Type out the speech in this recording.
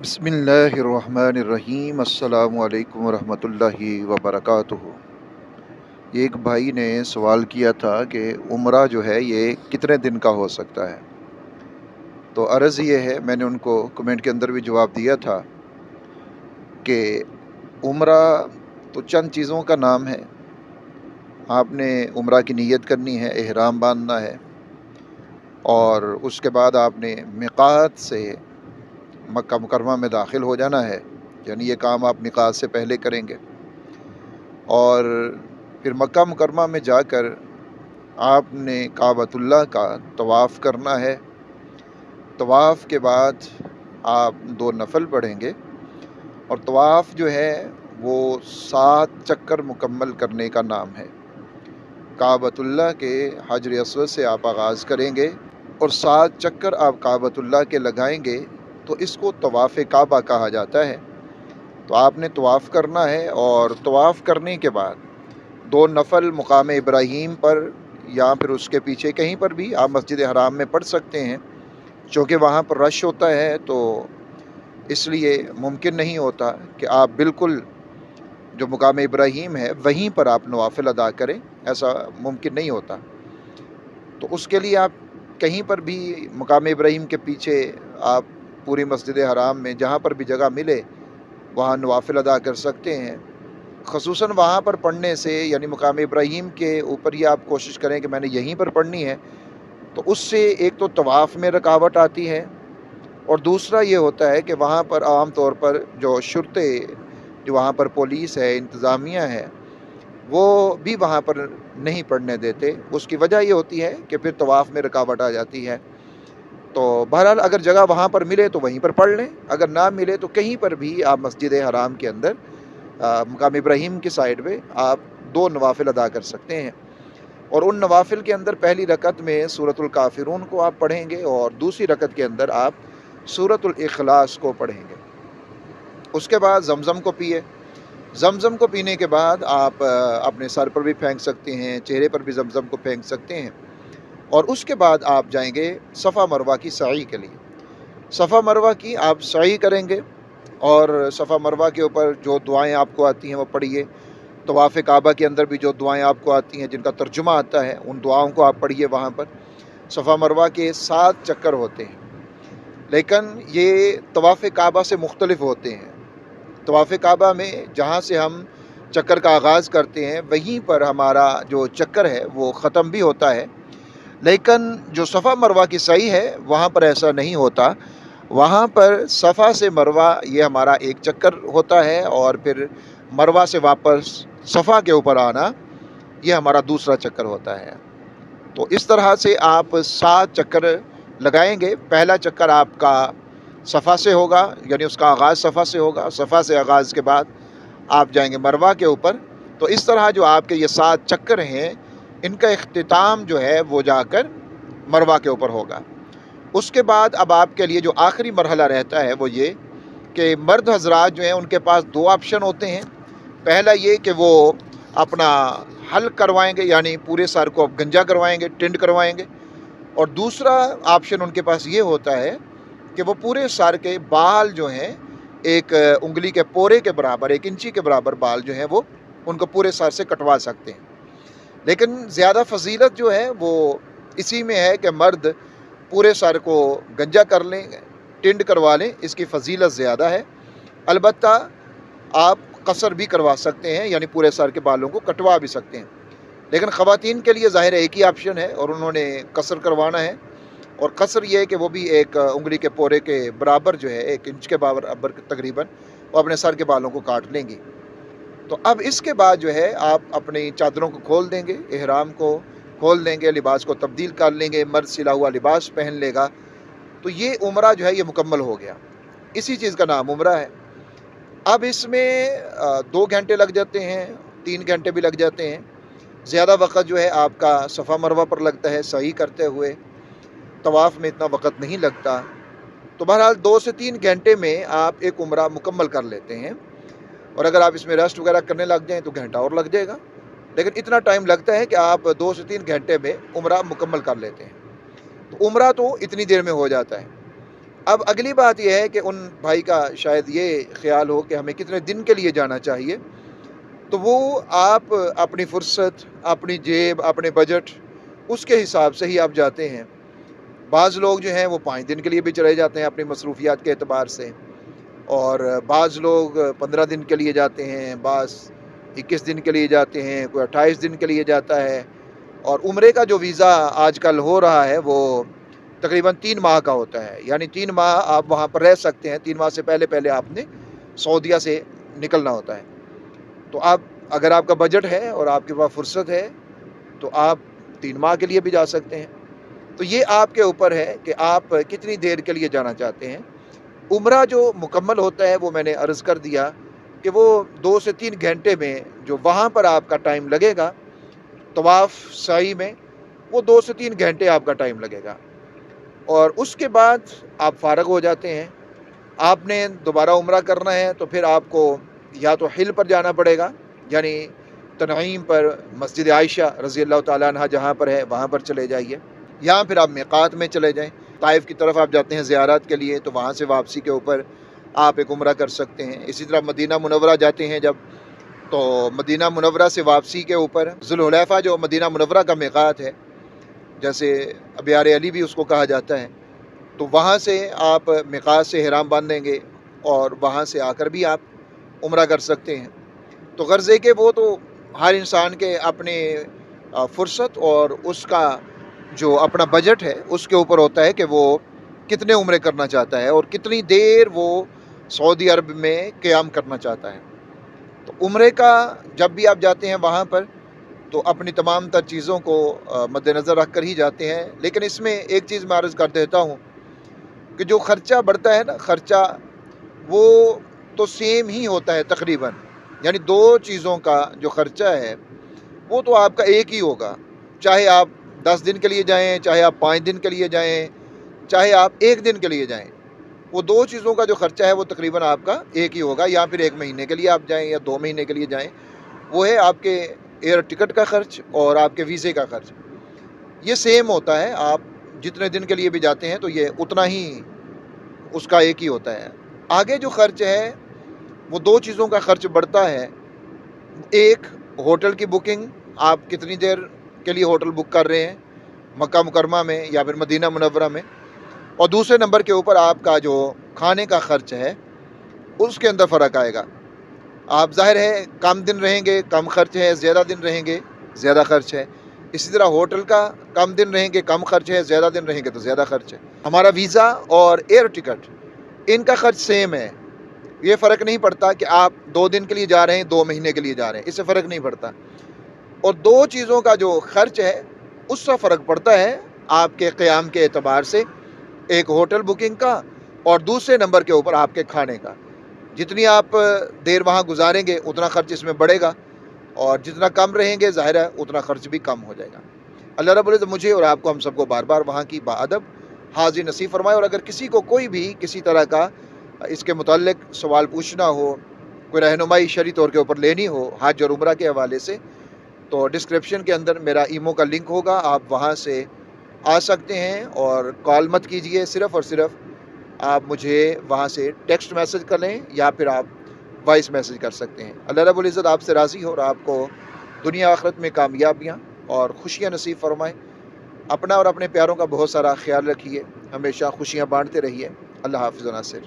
बिस्मिल्लाहिर्रहमानिर्रहीम। अस्सलाम वालेकुम वरहमतुल्लाहि वबरकातुहू। एक भाई ने सवाल किया था कि उम्रा जो है ये कितने दिन का हो सकता है। तो अर्ज़ ये है, मैंने उनको कमेंट के अंदर भी जवाब दिया था कि उम्रा तो चंद चीज़ों का नाम है। आपने उम्रा की नीयत करनी है, इहराम बांधना है, और उसके बाद आपने मिक़ात से मक्का मुकर्रमा में दाखिल हो जाना है। यानी ये काम आप मिक़ात से पहले करेंगे, और फिर मक्का मुकर्रमा में जाकर आपने काबतुल्लाह का तवाफ़ करना है। तवाफ़ के बाद आप 2 नफ़ल पढ़ेंगे, और तवाफ़ जो है वो 7 चक्कर मुकम्मल करने का नाम है। काबतुल्लाह के हजर अस्वद से आप आगाज़ करेंगे और 7 चक्कर आप काबतुल्लाह के लगाएंगे, तो इसको तवाफ़ काबा कहा जाता है। तो आपने तवाफ़ करना है, और तवाफ़ करने के बाद 2 नफ़ल मुकाम इब्राहीम पर या फिर उसके पीछे कहीं पर भी आप मस्जिद हराम में पढ़ सकते हैं। चूँकि वहाँ पर रश होता है, तो इसलिए मुमकिन नहीं होता कि आप बिल्कुल जो मुकाम इब्राहीम है वहीं पर आप नवाफ़िल अदा करें, ऐसा मुमकिन नहीं होता। तो उसके लिए आप कहीं पर भी मुकाम इब्राहीम के पीछे आप पूरी मस्जिद हराम में जहाँ पर भी जगह मिले वहाँ नवाफ़िल अदा कर सकते हैं। ख़ुसूसन वहाँ पर पढ़ने से, यानी मुकाम इब्राहीम के ऊपर ही आप कोशिश करें कि मैंने यहीं पर पढ़नी है, तो उससे एक तो तवाफ़ में रुकावट आती है, और दूसरा ये होता है कि वहाँ पर आम तौर पर जो शुरते, जो वहाँ पर पुलिस है, इंतज़ामिया है, वो भी वहाँ पर नहीं पढ़ने देते। उसकी वजह ये होती है कि फिर तवाफ़ में रुकावट आ जाती है। तो बहरहाल अगर जगह वहाँ पर मिले तो वहीं पर पढ़ लें, अगर ना मिले तो कहीं पर भी आप मस्जिद हराम के अंदर मकाम इब्राहीम की साइड पे आप 2 नवाफ़िल अदा कर सकते हैं। और उन नवाफ़िल के अंदर पहली रकत में सूरतुल काफ़िरून को आप पढ़ेंगे, और दूसरी रकत के अंदर आप सूरतुल इखलास को पढ़ेंगे। उसके बाद ज़मज़म को पिए। ज़मज़म को पीने के बाद आप अपने सर पर भी फेंक सकते हैं, चेहरे पर भी ज़मज़म को फेंक सकते हैं, और उसके बाद आप जाएंगे सफ़ा मरवा की सई के लिए। सफ़ा मरवा की आप सई करेंगे, और सफ़ा मरवा के ऊपर जो दुआएं आपको आती हैं वो पढ़िए। तवाफ़ काबा के अंदर भी जो दुआएं आपको आती हैं, जिनका तर्जुमा आता है, उन दुआओं को आप पढ़िए। वहाँ पर सफ़ा मरवा के 7 चक्कर होते हैं, लेकिन ये तवाफ़ काबा से मुख्तलिफ होते हैं। तवाफ़ काबा में जहाँ से हम चक्कर का आगाज़ करते हैं, वहीं पर हमारा जो चक्कर है वो ख़त्म भी होता है। लेकिन जो सफ़ा मरवा की सई है, वहाँ पर ऐसा नहीं होता। वहाँ पर सफ़ा से मरवा ये हमारा एक चक्कर होता है, और फिर मरवा से वापस सफ़ा के ऊपर आना ये हमारा दूसरा चक्कर होता है। तो इस तरह से आप 7 चक्कर लगाएंगे। पहला चक्कर आपका सफ़ा से होगा, यानी उसका आगाज़ सफ़ा से होगा। सफ़ा से आगाज़ के बाद आप जाएंगे मरवा के ऊपर। तो इस तरह जो आपके ये 7 चक्कर हैं, इनका इख्तिताम जो है वो जाकर मरवा के ऊपर होगा। उसके बाद अब आपके लिए जो आखिरी मरहला रहता है वो ये कि मर्द हजरात जो हैं उनके पास 2 ऑप्शन होते हैं। पहला ये कि वो अपना हल करवाएंगे, यानी पूरे सर को गंजा करवाएंगे, टिंड करवाएंगे। और दूसरा ऑप्शन उनके पास ये होता है कि वो पूरे सर के बाल जो हैं, एक उंगली के पोरे के बराबर, 1 इंची के बराबर बाल जो हैं वो उनको पूरे सर से कटवा सकते हैं। लेकिन ज़्यादा फजीलत जो है वो इसी में है कि मर्द पूरे सर को गंजा कर लें, टिंड करवा लें, इसकी फजीलत ज़्यादा है। अलबत्ता आप कसर भी करवा सकते हैं, यानी पूरे सर के बालों को कटवा भी सकते हैं। लेकिन ख़वातीन के लिए ज़ाहिर एक ही ऑप्शन है, और उन्होंने कसर करवाना है। और कसर ये है कि वो भी एक उंगली के पोरे के बराबर जो है, 1 इंच के बराबर तकरीबन, वो अपने सर के बालों को काट लेंगी। तो अब इसके बाद जो है आप अपनी चादरों को खोल देंगे, इहराम को खोल देंगे, लिबास को तब्दील कर लेंगे, मर्द सिला हुआ लिबास पहन लेगा। तो ये उम्रा जो है ये मुकम्मल हो गया। इसी चीज़ का नाम उम्रा है। अब इसमें 2 घंटे लग जाते हैं, 3 घंटे भी लग जाते हैं। ज़्यादा वक़्त जो है आपका सफ़ा मरवा पर लगता है सही करते हुए, तवाफ़ में इतना वक़्त नहीं लगता। तो बहरहाल 2 से 3 घंटे में आप एक उम्रा मुकम्मल कर लेते हैं, और अगर आप इसमें रेस्ट वगैरह करने लग जाएँ तो घंटा और लग जाएगा। लेकिन इतना टाइम लगता है कि आप 2 से 3 घंटे में उम्रा मुकम्मल कर लेते हैं। तो उम्रा तो इतनी देर में हो जाता है। اب اگلی بات یہ ہے کہ ان بھائی کا شاید یہ خیال ہو کہ ہمیں کتنے دن کے لیے جانا چاہیے، تو وہ آپ اپنی فرصت، اپنی جیب، اپنے بجٹ، اس کے حساب سے ہی آپ جاتے ہیں۔ بعض لوگ جو ہیں وہ 5 دن کے لیے بھی چلے جاتے ہیں اپنی مصروفیات کے اعتبار سے، اور بعض لوگ 15 دن کے لیے جاتے ہیں، بعض 21 دن کے لیے جاتے ہیں، کوئی 28 دن کے لیے جاتا ہے۔ اور عمرے کا جو ویزا آج کل ہو رہا ہے وہ تقریباً 3 ماہ کا ہوتا ہے، یعنی 3 ماہ آپ وہاں پر رہ سکتے ہیں۔ 3 ماہ سے پہلے آپ نے سعودیہ سے نکلنا ہوتا ہے۔ تو آپ اگر آپ کا بجٹ ہے اور آپ کے پاس فرصت ہے تو آپ 3 ماہ کے لیے بھی جا سکتے ہیں۔ تو یہ آپ کے اوپر ہے کہ آپ کتنی دیر کے لیے جانا چاہتے ہیں۔ عمرہ جو مکمل ہوتا ہے وہ میں نے عرض کر دیا کہ وہ 2 سے 3 گھنٹے میں جو وہاں پر آپ کا ٹائم لگے گا طواف سعی میں، وہ 2 سے 3 گھنٹے آپ کا ٹائم لگے گا، اور اس کے بعد آپ فارغ ہو جاتے ہیں۔ آپ نے دوبارہ عمرہ کرنا ہے تو پھر آپ کو یا تو حل پر جانا پڑے گا، یعنی تنعیم پر مسجد عائشہ رضی اللہ تعالیٰ عنہ جہاں پر ہے وہاں پر چلے جائیے، یا پھر آپ میقات میں چلے جائیں۔ طائف کی طرف آپ جاتے ہیں زیارات کے لیے تو وہاں سے واپسی کے اوپر آپ ایک عمرہ کر سکتے ہیں۔ اسی طرح مدینہ منورہ جاتے ہیں جب، تو مدینہ منورہ سے واپسی کے اوپر ذوالحلیفہ جو مدینہ منورہ کا میقات ہے، جیسے ابیار علی بھی اس کو کہا جاتا ہے، تو وہاں سے آپ میقات سے احرام باندھیں گے اور وہاں سے آ کر بھی آپ عمرہ کر سکتے ہیں۔ تو غرض ہے کہ وہ تو ہر انسان کے اپنے فرصت اور اس کا جو اپنا بجٹ ہے اس کے اوپر ہوتا ہے کہ وہ کتنے عمرے کرنا چاہتا ہے اور کتنی دیر وہ سعودی عرب میں قیام کرنا چاہتا ہے۔ تو عمرے کا جب بھی آپ جاتے ہیں وہاں پر تو اپنی تمام تر چیزوں کو مد نظر رکھ کر ہی جاتے ہیں، لیکن اس میں ایک چیز میں عرض کر دیتا ہوں کہ جو خرچہ بڑھتا ہے نا، خرچہ وہ تو سیم ہی ہوتا ہے تقریباً، یعنی 2 چیزوں کا جو خرچہ ہے وہ تو آپ کا ایک ہی ہوگا، چاہے آپ 10 دن کے لیے جائیں، چاہے آپ 5 دن کے لیے جائیں، چاہے آپ 1 دن کے لیے جائیں، وہ 2 چیزوں کا جو خرچہ ہے وہ تقریباً آپ کا ایک ہی ہوگا، یا پھر 1 مہینے کے لیے آپ جائیں یا 2 مہینے کے لیے جائیں، وہ ہے آپ کے ایئر ٹکٹ کا خرچ اور آپ کے ویزے کا خرچ۔ یہ سیم ہوتا ہے، آپ جتنے دن کے لیے بھی جاتے ہیں تو یہ اتنا ہی اس کا ایک ہی ہوتا ہے۔ آگے جو خرچ ہے وہ 2 چیزوں کا خرچ بڑھتا ہے۔ ایک، ہوٹل کی بکنگ، آپ کتنی دیر کے لیے ہوٹل بک کر رہے ہیں مکہ مکرمہ میں یا پھر مدینہ منورہ میں، اور دوسرے نمبر کے اوپر آپ کا جو کھانے کا خرچ ہے اس کے اندر فرق آئے گا۔ آپ ظاہر ہے کم دن رہیں گے کم خرچ ہے، زیادہ دن رہیں گے زیادہ خرچ ہے۔ اسی طرح ہوٹل کا کم دن رہیں گے کم خرچ ہے، زیادہ دن رہیں گے تو زیادہ خرچ ہے۔ ہمارا ویزا اور ایئر ٹکٹ ان کا خرچ سیم ہے، یہ فرق نہیں پڑتا کہ آپ 2 دن کے لیے جا رہے ہیں 2 مہینے کے لیے جا رہے ہیں، اس سے فرق نہیں پڑتا۔ اور 2 چیزوں کا جو خرچ ہے اس سے فرق پڑتا ہے آپ کے قیام کے اعتبار سے، ایک ہوٹل بکنگ کا اور دوسرے نمبر کے اوپر آپ کے کھانے کا۔ جتنی آپ دیر وہاں گزاریں گے اتنا خرچ اس میں بڑھے گا، اور جتنا کم رہیں گے ظاہر ہے اتنا خرچ بھی کم ہو جائے گا۔ اللہ رب العزت مجھے اور آپ کو ہم سب کو بار بار وہاں کی باادب حاضری نصیب فرمائے، اور اگر کسی کو کوئی بھی کسی طرح کا اس کے متعلق سوال پوچھنا ہو، کوئی رہنمائی شرعی طور کے اوپر لینی ہو حج اور عمرہ کے حوالے سے، تو ڈسکرپشن کے اندر میرا ایمو کا لنک ہوگا، آپ وہاں سے آ سکتے ہیں، اور کال مت کیجئے، صرف اور صرف آپ مجھے وہاں سے ٹیکسٹ میسج کر لیں یا پھر آپ وائس میسج کر سکتے ہیں۔ اللہ رب العزت آپ سے راضی ہو اور آپ کو دنیا آخرت میں کامیابیاں اور خوشیاں نصیب فرمائے۔ اپنا اور اپنے پیاروں کا بہت سارا خیال رکھیے، ہمیشہ خوشیاں بانٹتے رہیے۔ اللہ حافظ و ناصر۔